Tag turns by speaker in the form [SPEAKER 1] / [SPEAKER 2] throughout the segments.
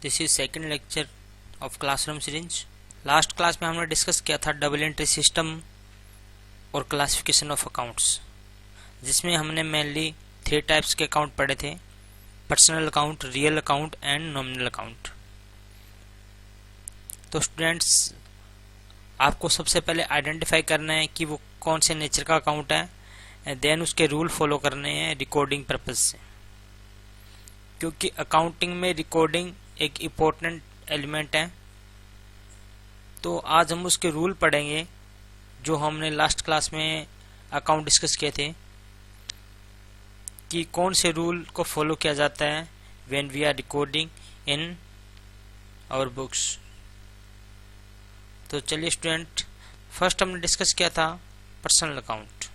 [SPEAKER 1] This is second lecture of classroom series. Last class में हमने discuss किया था डबल एंट्री सिस्टम और क्लासिफिकेशन ऑफ अकाउंट्स, जिसमें हमने मेनली 3 टाइप्स के अकाउंट पढ़े थे: personal account, real account and nominal account. तो स्टूडेंट्स, आपको सबसे पहले आइडेंटिफाई करना है कि वो कौन से नेचर का अकाउंट है, एंड देन उसके रूल फॉलो करने हैं रिकॉर्डिंग पर्पज से, क्योंकि अकाउंटिंग में रिकॉर्डिंग एक इम्पोर्टेंट एलिमेंट है। तो आज हम उसके रूल पढ़ेंगे जो हमने लास्ट क्लास में अकाउंट डिस्कस किए थे, कि कौन से रूल को फॉलो किया जाता है when we are recording in our books. तो चलिए स्टूडेंट, फर्स्ट हमने डिस्कस किया था पर्सनल अकाउंट।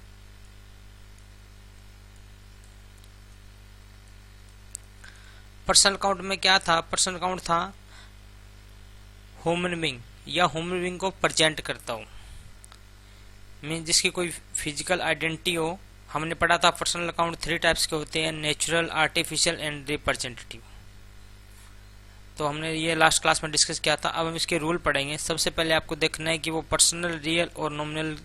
[SPEAKER 1] पर्सनल अकाउंट में क्या था? पर्सनल अकाउंट था ह्यूमन बीइंग या ह्यूमन बीइंग को प्रेजेंट करता हूँ, मीन जिसकी कोई फिजिकल आइडेंटिटी हो। हमने पढ़ा था पर्सनल अकाउंट 3 टाइप्स के होते हैं: नेचुरल, आर्टिफिशियल एंड रिप्रेजेंटेटिव। तो हमने ये लास्ट क्लास में डिस्कस किया था। अब हम इसके रूल पढ़ेंगे। सबसे पहले आपको देखना है कि वो पर्सनल, रियल और नॉमिनल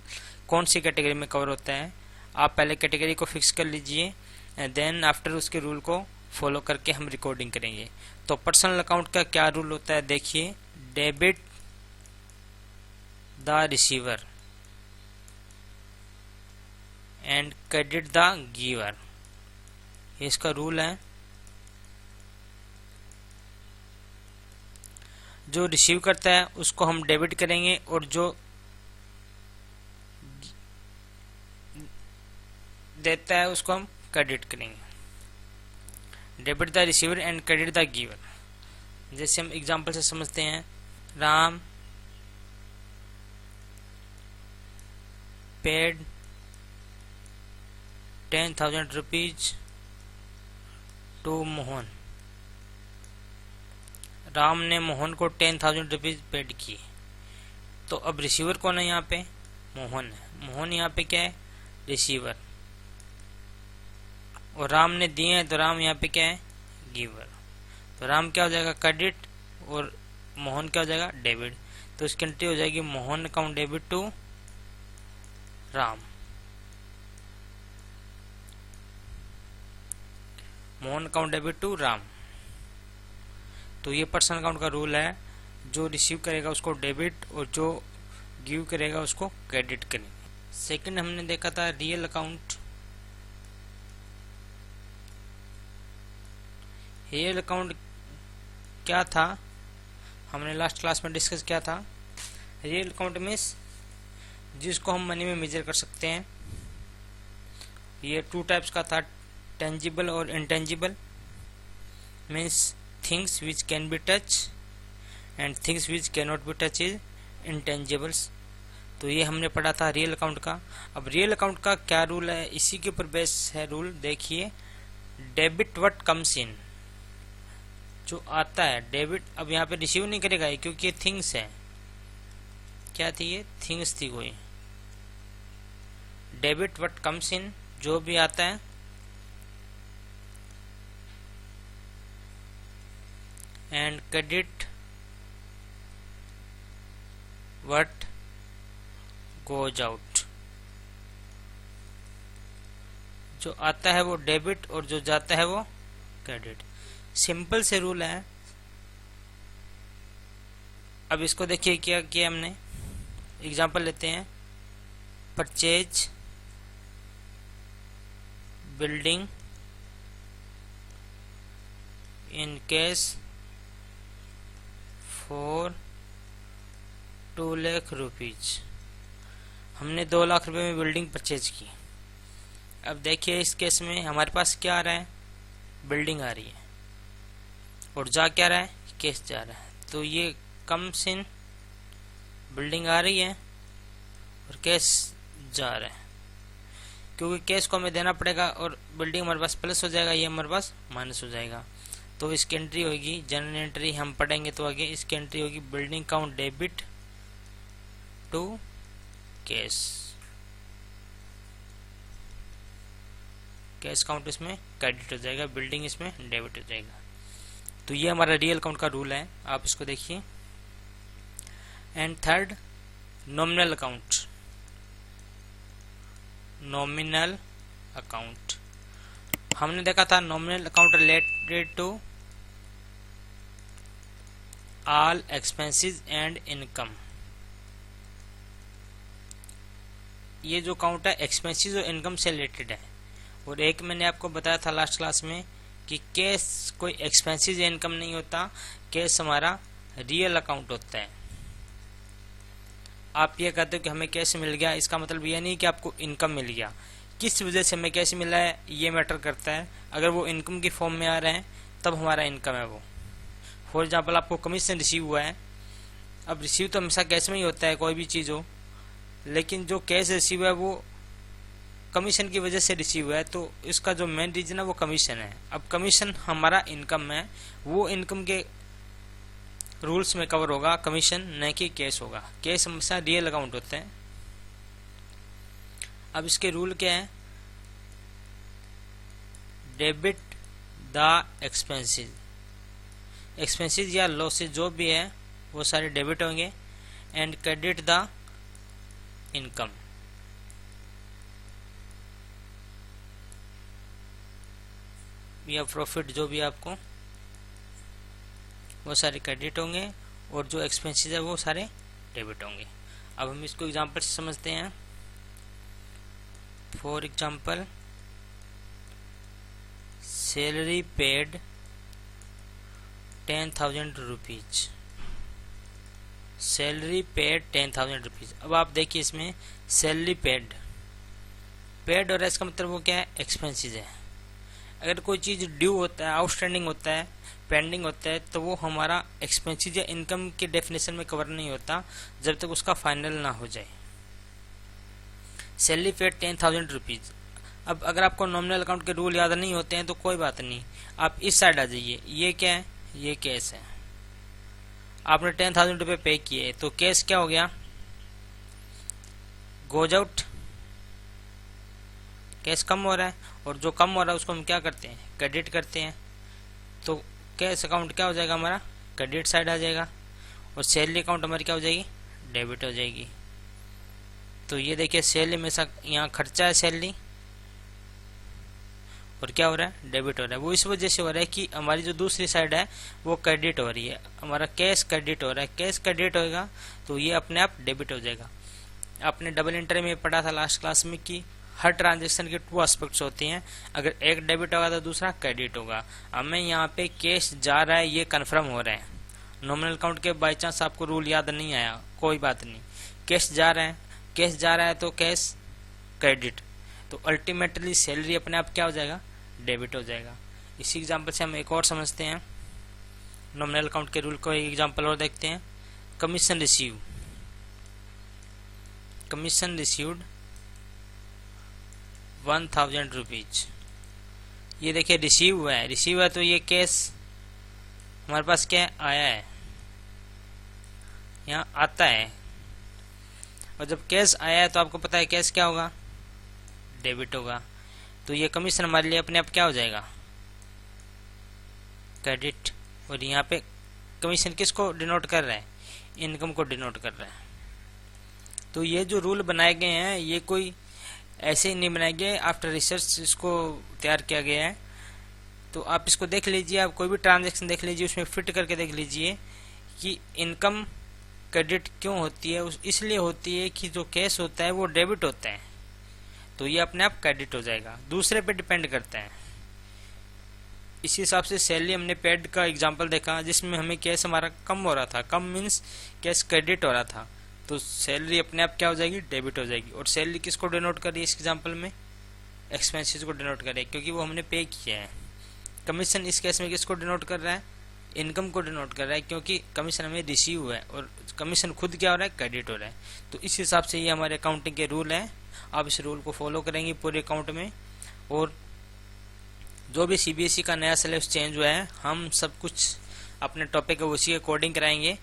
[SPEAKER 1] कौन सी कैटेगरी में कवर होता है। आप पहले कैटेगरी को फिक्स कर लीजिए, एंड देन आफ्टर उसके रूल को फॉलो करके हम रिकॉर्डिंग करेंगे। तो पर्सनल अकाउंट का क्या रूल होता है, देखिए: debit the receiver and credit the giver. ये इसका रूल है। जो रिसीव करता है उसको हम डेबिट करेंगे और जो देता है उसको हम क्रेडिट करेंगे। Debit the receiver and credit the giver. जैसे हम एग्जांपल से समझते हैं, Ram paid 10,000 rupees to Mohan. Ram ने मोहन को 10,000 रुपीज पेड किए। तो अब रिसीवर कौन है यहाँ पे? मोहन है। मोहन यहाँ पे क्या है? रिसीवर। और राम ने दिए हैं तो राम यहाँ पे क्या है? गिवर। तो राम क्या हो जाएगा? क्रेडिट, और मोहन क्या हो जाएगा? डेबिट। तो इसकी एंट्री हो जाएगी Mohan account debit to Ram. Mohan account debit to Ram. तो ये पर्सनल अकाउंट का रूल है। जो रिसीव करेगा उसको डेबिट और जो गिव करेगा उसको क्रेडिट करेंगे। सेकंड हमने देखा था रियल अकाउंट। रियल अकाउंट क्या था? हमने लास्ट क्लास में डिस्कस किया था। रियल अकाउंट मीन्स जिसको हम मनी में मेजर कर सकते हैं। ये 2 टाइप्स का था: टेंजिबल और intangible. Means things which can be touch and things which can not be touch is intangibles. तो ये हमने पढ़ा था रियल अकाउंट का। अब रियल अकाउंट का क्या रूल है, इसी के ऊपर बेस है रूल। देखिए, डेबिट व्हाट कम्स इन, जो आता है डेबिट। अब यहाँ पे रिसीव नहीं करेगा क्योंकि ये थिंग्स है। क्या थी ये? थिंग्स थी कोई। डेबिट व्हाट कम्स इन, जो भी आता है, and credit what goes out. जो आता है वो डेबिट और जो जाता है वो क्रेडिट। सिंपल से रूल है। अब इसको देखिए क्या किया हमने। एग्जांपल लेते हैं: purchase building in cash for 2 lakh rupees. हमने 2 लाख रुपए में बिल्डिंग परचेज की। अब देखिए इस केस में हमारे पास क्या आ रहा है? बिल्डिंग आ रही है, और जा क्या रहा है? कैश जा रहा है। तो ये कम्स इन, बिल्डिंग आ रही है और कैश जा रहा है, क्योंकि कैश को हमें देना पड़ेगा और बिल्डिंग हमारे पास प्लस हो जाएगा, ये हमारे पास माइनस हो जाएगा। तो इसकी एंट्री होगी, जनरल एंट्री हम पढ़ेंगे तो आगे। इसकी एंट्री होगी building account debit to cash. Cash account इसमें क्रेडिट हो जाएगा, बिल्डिंग इसमें डेबिट हो जाएगा। तो ये हमारा रियल अकाउंट का रूल है, आप इसको देखिए। And third, nominal account. Nominal account हमने देखा था, nominal account related to all expenses and income. ये जो अकाउंट है एक्सपेंसेस और इनकम से रिलेटेड है। और एक मैंने आपको बताया था लास्ट क्लास में कि कैश कोई एक्सपेंसेस या इनकम नहीं होता, कैश हमारा रियल अकाउंट होता है। आप ये कहते हो कि हमें कैश मिल गया, इसका मतलब ये नहीं कि आपको इनकम मिल गया। किस वजह से हमें कैश मिला है ये मैटर करता है। अगर वो इनकम की फॉर्म में आ रहे हैं तब हमारा इनकम है वो। फॉर एग्जाम्पल आपको कमीशन रिसीव हुआ है, अब रिसीव तो हमेशा कैश में ही होता है कोई भी चीज़ हो, लेकिन जो कैश रिसीव है वो कमीशन की वजह से रिसीव हुआ है, तो इसका जो मेन रीजन है वो कमीशन है। अब कमीशन हमारा इनकम है, वो इनकम के रूल्स में कवर होगा कमीशन, न कि कैश होगा। कैश हमेशा रियल अकाउंट होते हैं। अब इसके रूल क्या है, डेबिट द एक्सपेंसेस। एक्सपेंसेस या लॉसेज जो भी है वो सारे डेबिट होंगे। And credit the income. या प्रॉफिट जो भी आपको, वो सारे क्रेडिट होंगे और जो एक्सपेंसेस है वो सारे डेबिट होंगे। अब हम इसको एग्जांपल से समझते हैं। For example, salary paid 10,000 rupees. Salary paid 10,000 rupees. अब आप देखिए इसमें सैलरी पेड, पेड और इसका मतलब वो क्या है, एक्सपेंसेस है। अगर कोई चीज़ ड्यू होता है, आउटस्टैंडिंग होता है, पेंडिंग होता है, तो वो हमारा एक्सपेंसेस या इनकम के डेफिनेशन में कवर नहीं होता जब तक उसका फाइनल ना हो जाए। Salary paid 10,000 rupees. अब अगर आपको नॉमिनल अकाउंट के रूल याद नहीं होते हैं तो कोई बात नहीं, आप इस साइड आ जाइए। ये क्या है, ये कैश है। आपने 10,000 रुपये पे किए तो कैश क्या हो गया, गोज आउट। कैश कम हो रहा है और जो कम हो रहा है उसको हम क्या करते हैं, क्रेडिट करते हैं। तो कैश अकाउंट क्या हो जाएगा हमारा, क्रेडिट साइड आ जाएगा। और सैलरी अकाउंट हमारी क्या हो जाएगी, डेबिट हो जाएगी। तो ये देखिए सैलरी में यहाँ खर्चा है सैलरी, और क्या हो रहा है, डेबिट हो रहा है। वो इस वजह से हो रहा है कि हमारी जो दूसरी साइड है वो क्रेडिट हो रही है, हमारा कैश क्रेडिट हो रहा है। कैश क्रेडिट होएगा तो ये अपने आप डेबिट हो जाएगा। आपने डबल एंट्री में पढ़ा था लास्ट क्लास में कि हर ट्रांजैक्शन के 2 एस्पेक्ट्स होते हैं। अगर एक डेबिट होगा तो दूसरा क्रेडिट होगा। हमें यहाँ पे कैश जा रहा है ये कन्फर्म हो रहा है। नॉमिनल अकाउंट के बाई चांस आपको रूल याद नहीं आया, कोई बात नहीं, कैश जा रहा है, कैश जा रहा है तो कैश क्रेडिट, तो अल्टीमेटली सैलरी अपने आप क्या हो जाएगा, डेबिट हो जाएगा। इसी एग्जांपल से हम एक और समझते हैं नॉमिनल अकाउंट के रूल को। एक एग्जांपल और देखते हैं, commission receive. Commission received 1,000 rupees. ये देखिए रिसीव हुआ है, रिसीव है तो ये कैश हमारे पास क्या है, आया है, यहाँ आता है। और जब कैश आया है तो आपको पता है कैश क्या होगा, डेबिट होगा। तो ये कमीशन हमारे लिए अपने आप क्या हो जाएगा, क्रेडिट। और यहाँ पे कमीशन किसको डिनोट कर रहा है, इनकम को डिनोट कर रहा है। तो ये जो रूल बनाए गए हैं ये कोई ऐसे ही नहीं बनाए गए, आफ्टर रिसर्च इसको तैयार किया गया है। तो आप इसको देख लीजिए, आप कोई भी ट्रांजैक्शन देख लीजिए, उसमें फिट करके देख लीजिए कि इनकम क्रेडिट क्यों होती है। इसलिए होती है कि जो कैश होता है वो डेबिट होता है, तो ये अपने आप क्रेडिट हो जाएगा, दूसरे पे डिपेंड करता है। इसी हिसाब से सैलरी हमने पेड का एग्जांपल देखा जिसमें हमें कैश हमारा कम हो रहा था, कम मीन्स कैश क्रेडिट हो रहा था, तो सैलरी अपने आप क्या हो जाएगी, डेबिट हो जाएगी। और सैलरी किसको डिनोट कर रही है इस एग्जांपल में, एक्सपेंसेस को डिनोट कर रही है क्योंकि वो हमने पे किया है। कमीशन इस केस में किसको डिनोट कर रहा है, इनकम को डिनोट कर रहा है क्योंकि कमीशन हमें रिसीव हुआ है और कमीशन खुद क्या हो रहा है, क्रेडिट हो रहा है। तो इस हिसाब से ये हमारे अकाउंटिंग के रूल हैं। आप इस रूल को फॉलो करेंगे पूरे अकाउंट में। और जो भी सीबीएसई का नया सिलेबस चेंज हुआ है हम सब कुछ अपने टॉपिक है उसी के अकॉर्डिंग कराएंगे।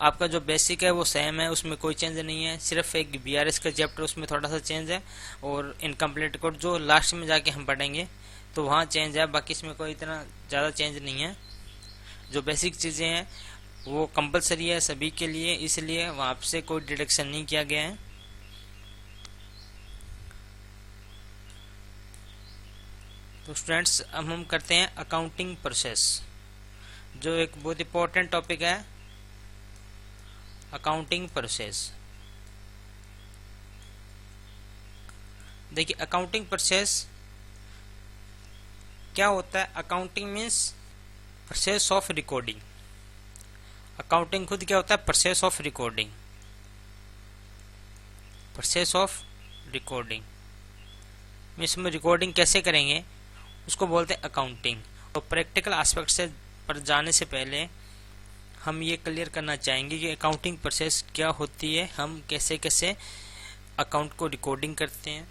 [SPEAKER 1] आपका जो बेसिक है वो सेम है, उसमें कोई चेंज नहीं है, सिर्फ एक बीआरएस का चैप्टर उसमें थोड़ा सा चेंज है और इनकम्प्लीट कोड जो लास्ट में जाके हम पढ़ेंगे तो वहाँ चेंज है, बाकी इसमें कोई इतना ज़्यादा चेंज नहीं है। जो बेसिक चीज़ें हैं वो कंपलसरी है सभी के लिए, इसलिए वहाँ से कोई डिडक्शन नहीं किया गया है। तो स्टूडेंट्स अब हम करते हैं अकाउंटिंग प्रोसेस, जो एक बहुत इंपॉर्टेंट टॉपिक है, अकाउंटिंग प्रोसेस। देखिए अकाउंटिंग प्रोसेस क्या होता है। Accounting means process of recording. Accounting खुद क्या होता है, process of recording. Process of recording means में रिकॉर्डिंग कैसे करेंगे उसको बोलते हैं अकाउंटिंग। तो प्रैक्टिकल एस्पेक्ट से पर जाने से पहले हम ये क्लियर करना चाहेंगे कि अकाउंटिंग प्रोसेस क्या होती है, हम कैसे कैसे अकाउंट को रिकॉर्डिंग करते हैं।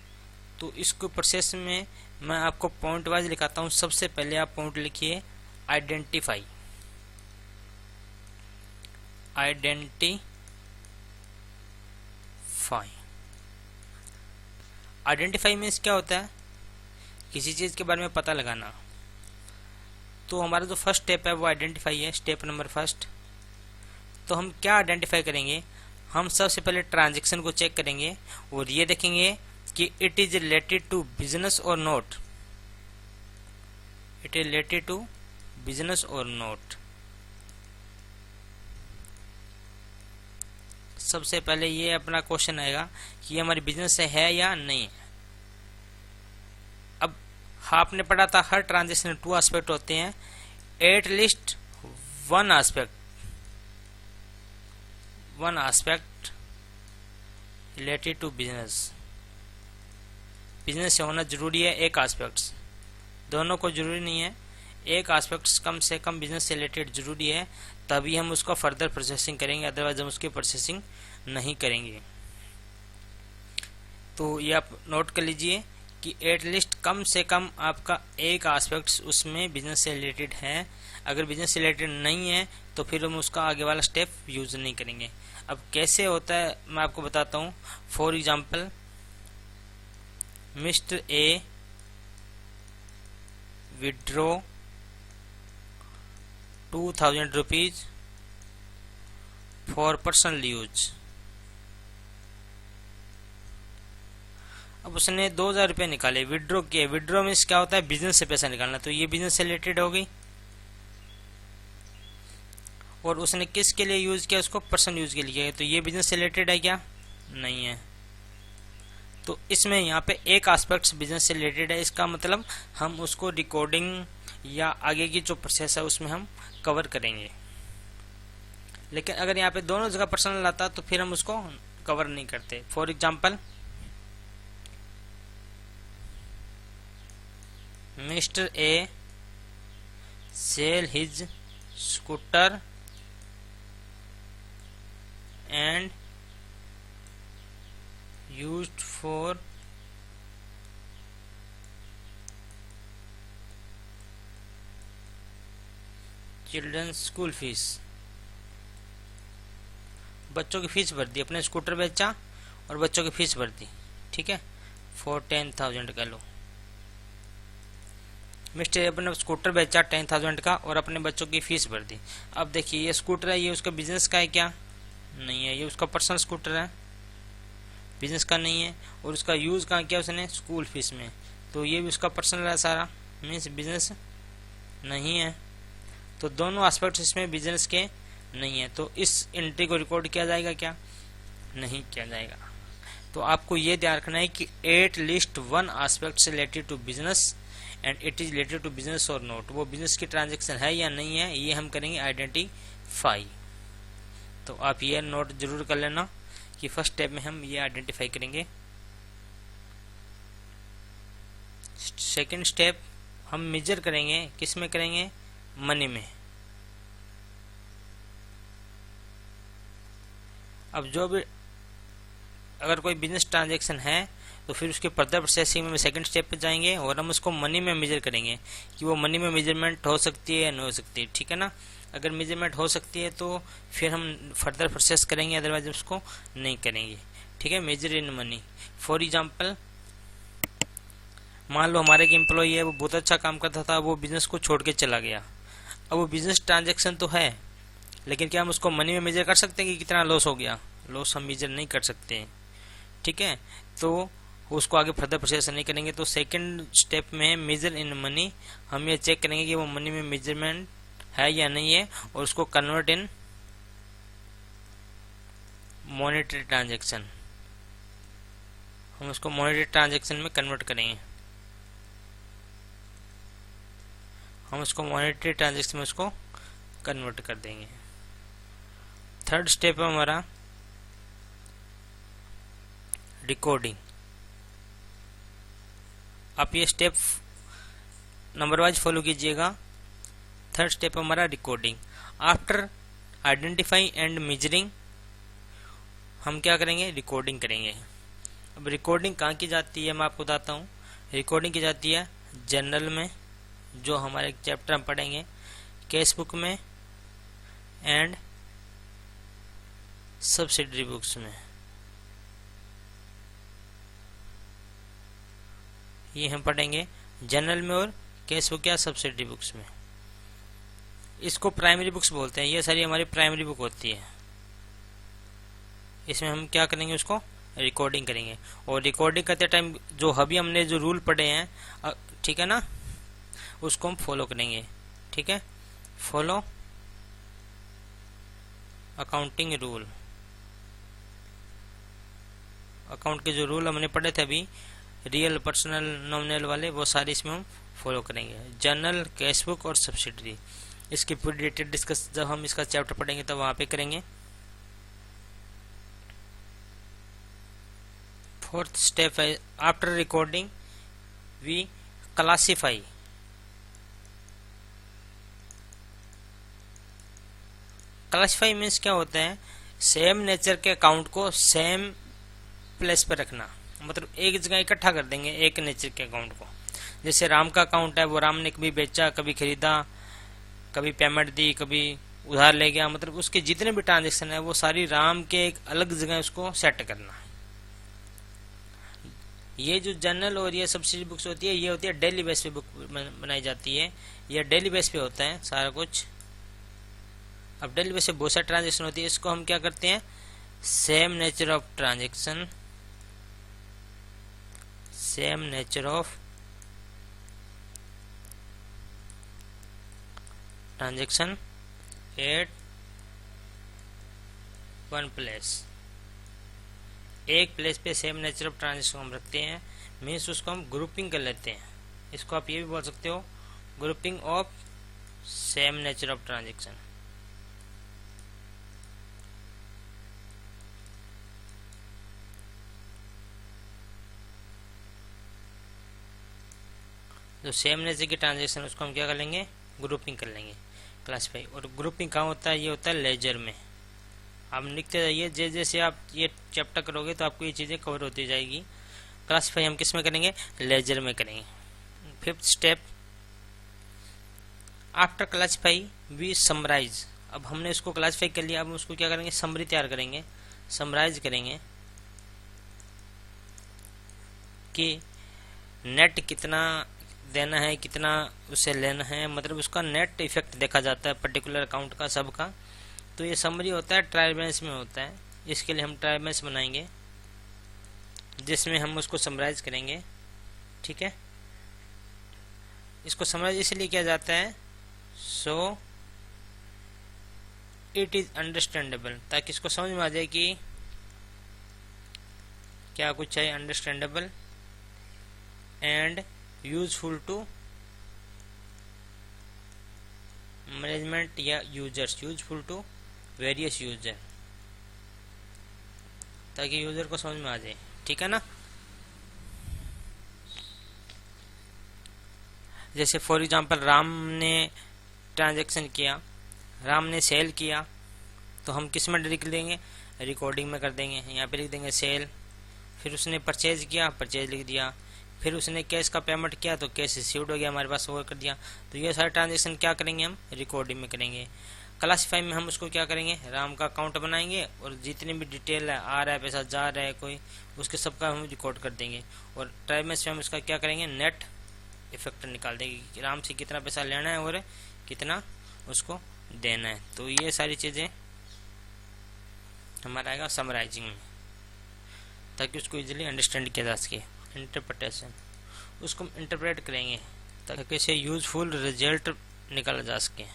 [SPEAKER 1] तो इसको प्रोसेस में मैं आपको पॉइंट वाइज लिखाता हूँ। सबसे पहले आप पॉइंट लिखिए आइडेंटिफाई। आइडेंटिफाई मीन्स क्या होता है, किसी चीज़ के बारे में पता लगाना। तो हमारा जो फर्स्ट स्टेप है वो आइडेंटिफाई है, स्टेप नंबर फर्स्ट। तो हम क्या आइडेंटिफाई करेंगे, हम सबसे पहले ट्रांजैक्शन को चेक करेंगे और ये देखेंगे कि it is related to business और not. It is related to business और नॉट। सबसे पहले ये अपना क्वेश्चन आएगा कि ये हमारी बिजनेस से है या नहीं है। अब आपने पढ़ा था हर ट्रांजैक्शन टू एस्पेक्ट होते हैं, at least one aspect related to business. Business से होना जरूरी है एक एस्पेक्ट्स, दोनों को जरूरी नहीं है, एक एस्पेक्ट्स कम से कम बिजनेस से रिलेटेड जरूरी है, तभी हम उसको फर्दर प्रोसेसिंग करेंगे, अदरवाइज हम उसकी प्रोसेसिंग नहीं करेंगे। तो ये आप नोट कर लीजिए कि एटलीस्ट कम से कम आपका एक एस्पेक्ट्स उसमें बिजनेस से रिलेटेड है। अगर बिजनेस से रिलेटेड नहीं है तो फिर हम उसका आगे वाला स्टेप यूज नहीं करेंगे। अब कैसे होता है मैं आपको बताता हूँ। For example, mister A withdraw 2000 rupees for personal use. अब उसने 2000 रुपये निकाले, विड्रॉ किए। विड्रॉ मीन्स क्या होता है, बिजनेस से पैसा निकालना। तो ये बिजनेस से रिलेटेड हो गई। और उसने किसके लिए यूज किया, उसको पर्सनल यूज के लिए किया। तो ये बिजनेस से रिलेटेड है क्या, नहीं है। तो इसमें यहाँ पे एक एस्पेक्ट बिजनेस से रिलेटेड है, इसका मतलब हम उसको रिकॉर्डिंग या आगे की जो प्रोसेस है उसमें हम कवर करेंगे। लेकिन अगर यहाँ पे दोनों जगह पर्सनल आता तो फिर हम उसको कवर नहीं करते। For example, mister A sell his scooter and used for children's school fees। बच्चों की फीस भर दी, अपने स्कूटर बेचा और बच्चों की फीस भर दी, ठीक है, फॉर 10,000 का। लो, मिस्टर अपने स्कूटर बेचा 10,000 का और अपने बच्चों की फीस भर दी। अब देखिए ये स्कूटर है, ये उसका बिजनेस का है क्या, नहीं है, ये उसका पर्सनल स्कूटर है, बिजनेस का नहीं है। और उसका यूज़ कहाँ किया उसने, स्कूल फीस में। तो ये भी उसका पर्सनल है सारा, मीन्स बिजनेस नहीं है। तो दोनों एस्पेक्ट्स इसमें बिजनेस के नहीं है। तो इस एंट्री को रिकॉर्ड किया जाएगा क्या, नहीं किया जाएगा। तो आपको ये ध्यान रखना है कि at least one aspect related to business and it is related to business और नॉट। वो बिजनेस की ट्रांजेक्शन है या नहीं है, ये हम करेंगे आइडेंटिफाई। तो आप ये नोट जरूर कर लेना कि फर्स्ट स्टेप में हम ये आइडेंटिफाई करेंगे। सेकंड स्टेप हम मेजर करेंगे, किस में करेंगे, मनी में। अब जो भी अगर कोई बिजनेस ट्रांजैक्शन है तो फिर उसके फर्दर प्रोसेसिंग में सेकंड स्टेप पे जाएंगे और हम उसको मनी में मेजर करेंगे कि वो मनी में मेजरमेंट हो सकती है या नहीं हो सकती है, ठीक है ना। अगर मेजरमेंट हो सकती है तो फिर हम फर्दर प्रोसेस करेंगे, अदरवाइज उसको नहीं करेंगे, ठीक है। Measure in money. For example, मान लो हमारे एक एम्प्लॉई है, वो बहुत अच्छा काम करता था, वो बिजनेस को छोड़ के चला गया। अब वो बिजनेस ट्रांजैक्शन तो है, लेकिन क्या हम उसको मनी में मेजर कर सकते हैं कि कितना लॉस हो गया? लॉस हम मेजर नहीं कर सकते हैं, ठीक है। तो उसको आगे फर्दर प्रोसेस नहीं करेंगे। तो सेकंड स्टेप में मेजर इन मनी, हम ये चेक करेंगे कि वो मनी में मेजरमेंट है या नहीं है, और उसको कन्वर्ट इन मॉनेटरी ट्रांजैक्शन, हम उसको मॉनेटरी ट्रांजैक्शन में कन्वर्ट करेंगे। हम उसको मॉनेटरी ट्रांजैक्शन में उसको कन्वर्ट कर देंगे। थर्ड स्टेप है हमारा रिकॉर्डिंग। आप ये स्टेप नंबर वाइज फॉलो कीजिएगा। थर्ड स्टेप है हमारा recording. After identifying and measuring, हम क्या करेंगे? रिकॉर्डिंग करेंगे। अब रिकॉर्डिंग कहाँ की जाती है मैं आपको बताता हूँ। रिकॉर्डिंग की जाती है जर्नल में, जो हमारे चैप्टर हम पढ़ेंगे, केस बुक में एंड सब्सिडरी बुक्स में। ये हम पढ़ेंगे जर्नल में और केस बुक या सब्सिडरी बुक्स में। इसको प्राइमरी बुक्स बोलते हैं। ये सारी हमारी प्राइमरी बुक होती है। इसमें हम क्या करेंगे? उसको रिकॉर्डिंग करेंगे। और रिकॉर्डिंग करते टाइम जो अभी हमने जो रूल पढ़े हैं, ठीक है ना, उसको हम फॉलो करेंगे। ठीक है, फॉलो अकाउंटिंग रूल। अकाउंट के जो रूल हमने पढ़े थे अभी, रियल, पर्सनल, नॉमिनल वाले, वो सारे इसमें हम फॉलो करेंगे। जर्नल, कैश बुक और सब्सिडरी, इसकी पूरी डिटेल डिस्कस जब हम इसका चैप्टर पढ़ेंगे तब वहाँ पे करेंगे। फोर्थ स्टेप है after recording we classify. Classify means क्या होता है? सेम नेचर के अकाउंट को सेम प्लेस पर रखना, मतलब एक जगह इकट्ठा कर देंगे एक नेचर के अकाउंट को। जैसे राम का अकाउंट है, वो राम ने कभी बेचा, कभी खरीदा, कभी पेमेंट दी, कभी उधार ले गया, मतलब उसके जितने भी ट्रांजेक्शन है वो सारी राम के एक अलग जगह उसको सेट करना। ये जो जर्नल और ये सब्सिडी बुक्स होती है, ये होती है डेली बेस पे बुक बनाई जाती है। ये डेली बेस पे होता है सारा कुछ। अब डेली बेस पे बहुत सारी ट्रांजेक्शन होती है, इसको हम क्या करते हैं? Same nature of transaction, same nature of transaction at one place. एक प्लेस पे सेम नेचर ऑफ ट्रांजेक्शन हम रखते हैं, मीन्स उसको हम ग्रुपिंग कर लेते हैं। इसको आप ये भी बोल सकते हो, grouping of same nature of transaction. जो सेम नेचर की ट्रांजेक्शन उसको हम क्या कर लेंगे? ग्रुपिंग कर लेंगे, क्लासिफाई। और ग्रुपिंग कहाँ होता है? ये होता है लेजर में। आप लिखते जाइए, जैसे जैसे आप ये चैप्टर करोगे तो आपको ये चीज़ें कवर होती जाएगी। क्लासिफाई हम किस में करेंगे? लेजर में करेंगे। Fifth step after classify we summarise. अब हमने इसको क्लासिफाई कर लिया, अब उसको क्या करेंगे? समरी तैयार करेंगे, समराइज करेंगे कि नेट कितना देना है, कितना उसे लेना है, मतलब उसका नेट इफेक्ट देखा जाता है पर्टिकुलर अकाउंट का, सबका। तो ये समरी होता है, ट्रायल बैलेंस में होता है। इसके लिए हम ट्रायल बैलेंस बनाएंगे जिसमें हम उसको समराइज करेंगे। ठीक है, इसको समराइज इसलिए किया जाता है सो इट इज अंडरस्टैंडेबल, ताकि इसको समझ में आ जाए कि क्या कुछ है। Understandable and useful to management या users, useful to various user, ताकि यूजर को समझ में आ जाए। ठीक है ना। जैसे फॉर एग्जांपल राम ने ट्रांजैक्शन किया, राम ने सेल किया, तो हम किस में लिख देंगे? रिकॉर्डिंग में कर देंगे। यहाँ पे लिख देंगे सेल। फिर उसने परचेज किया, परचेज लिख दिया। फिर उसने कैश का पेमेंट किया तो कैश रिसीव्ड हो गया हमारे पास, वो कर दिया। तो ये सारे ट्रांजेक्शन क्या करेंगे? हम रिकॉर्डिंग में करेंगे। क्लासिफाई में हम उसको क्या करेंगे? राम का अकाउंट बनाएंगे और जितनी भी डिटेल है, आ रहा है पैसा, जा रहा है कोई, उसके सबका हम रिकॉर्ड कर देंगे। और ट्राइमेस में हम उसका क्या करेंगे? नेट इफेक्ट निकाल देंगे कि राम से कितना पैसा लेना है और कितना उसको देना है। तो ये सारी चीज़ें हमारा आएगा समराइजिंग में, ताकि उसको इजीली अंडरस्टैंड किया जा सके। इंटरप्रिटेशन, उसको हम इंटरप्रेट करेंगे ताकि इसे यूजफुल रिजल्ट निकाला जा सके।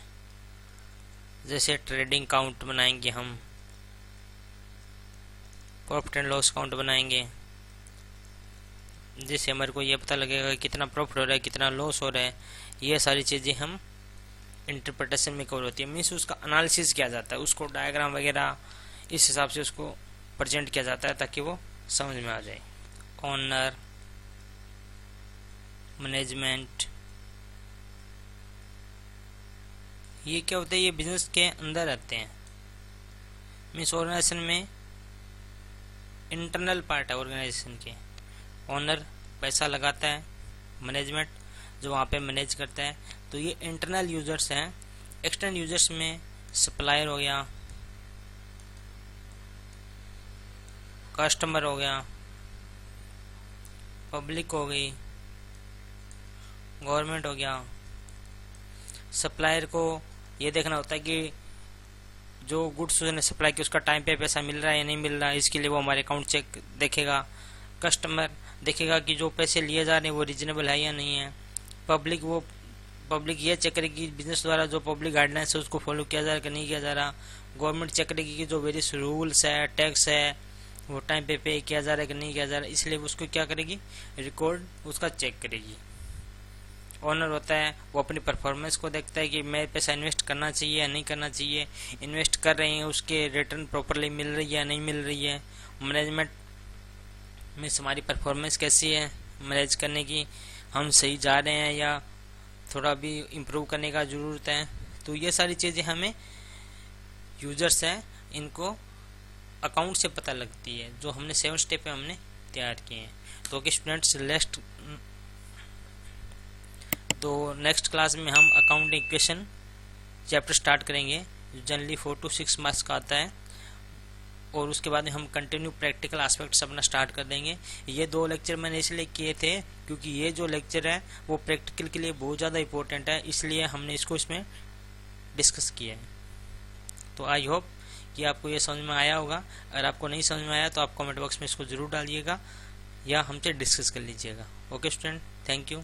[SPEAKER 1] जैसे ट्रेडिंग काउंट बनाएंगे हम, प्रॉफिट एंड लॉस काउंट बनाएंगे, जिससे हमारे को ये पता लगेगा कितना प्रॉफिट हो रहा है, कितना लॉस हो रहा है। ये सारी चीज़ें हम इंटरप्रिटेशन में कवर होती है। मीन्स उसका एनालिसिस किया जाता है, उसको डायग्राम वगैरह इस हिसाब से उसको प्रेजेंट किया जाता है ताकि वो समझ में आ जाए। ओनर, मैनेजमेंट, ये क्या होता है, ये बिजनेस के अंदर रहते हैं। मीन्स ऑर्गेनाइजेशन में इंटरनल पार्ट है ऑर्गेनाइजेशन के। ओनर पैसा लगाता है, मैनेजमेंट जो वहाँ पे मैनेज करता है। तो ये इंटरनल यूजर्स हैं। एक्सटर्नल यूजर्स में सप्लायर हो गया, कस्टमर हो गया, पब्लिक हो गई, गवर्नमेंट हो गया। सप्लायर को ये देखना होता है कि जो गुड्स उसने सप्लाई की उसका टाइम पे पैसा मिल रहा है या नहीं मिल रहा है, इसके लिए वो हमारे अकाउंट चेक देखेगा। कस्टमर देखेगा कि जो पैसे लिए जा रहे हैं वो रीजनेबल है या नहीं है। पब्लिक ये चेक करेगी बिजनेस द्वारा जो पब्लिक गाइडलाइंस है उसको फॉलो किया जा रहा है कि नहीं किया जा रहा। गवर्नमेंट चेक करेगी कि जो वेरियस रूल्स है, टैक्स है, वो टाइम पे किया जा रहा है कि नहीं किया जा रहा है, इसलिए उसको क्या करेगी, रिकॉर्ड उसका चेक करेगी। ओनर होता है वो अपनी परफॉर्मेंस को देखता है कि मैं पैसा इन्वेस्ट करना चाहिए या नहीं करना चाहिए, इन्वेस्ट कर रहे हैं उसके रिटर्न प्रॉपरली मिल रही है या नहीं मिल रही है। मैनेजमेंट में हमारी परफॉर्मेंस कैसी है मैनेज करने की, हम सही जा रहे हैं या थोड़ा भी इम्प्रूव करने का ज़रूरत है। तो ये सारी चीज़ें हमें यूजर्स हैं इनको अकाउंट से पता लगती है, जो हमने 7 स्टेप में हमने तैयार किए हैं। तो ओके स्टूडेंट्स, नेक्स्ट क्लास में हम अकाउंट इक्वेशन चैप्टर स्टार्ट करेंगे, जो जनरली 4 to 6 मार्क्स का आता है। और उसके बाद में हम कंटिन्यू प्रैक्टिकल एस्पेक्ट्स अपना स्टार्ट कर देंगे। ये 2 लेक्चर मैंने इसलिए किए थे क्योंकि ये जो लेक्चर है वो प्रैक्टिकल के लिए बहुत ज़्यादा इंपॉर्टेंट है, इसलिए हमने इसको इसमें डिस्कस किया है। तो आई होप कि आपको ये समझ में आया होगा। अगर आपको नहीं समझ में आया तो आप कमेंट बॉक्स में इसको ज़रूर डालिएगा या हमसे डिस्कस कर लीजिएगा। Okay student, thank you.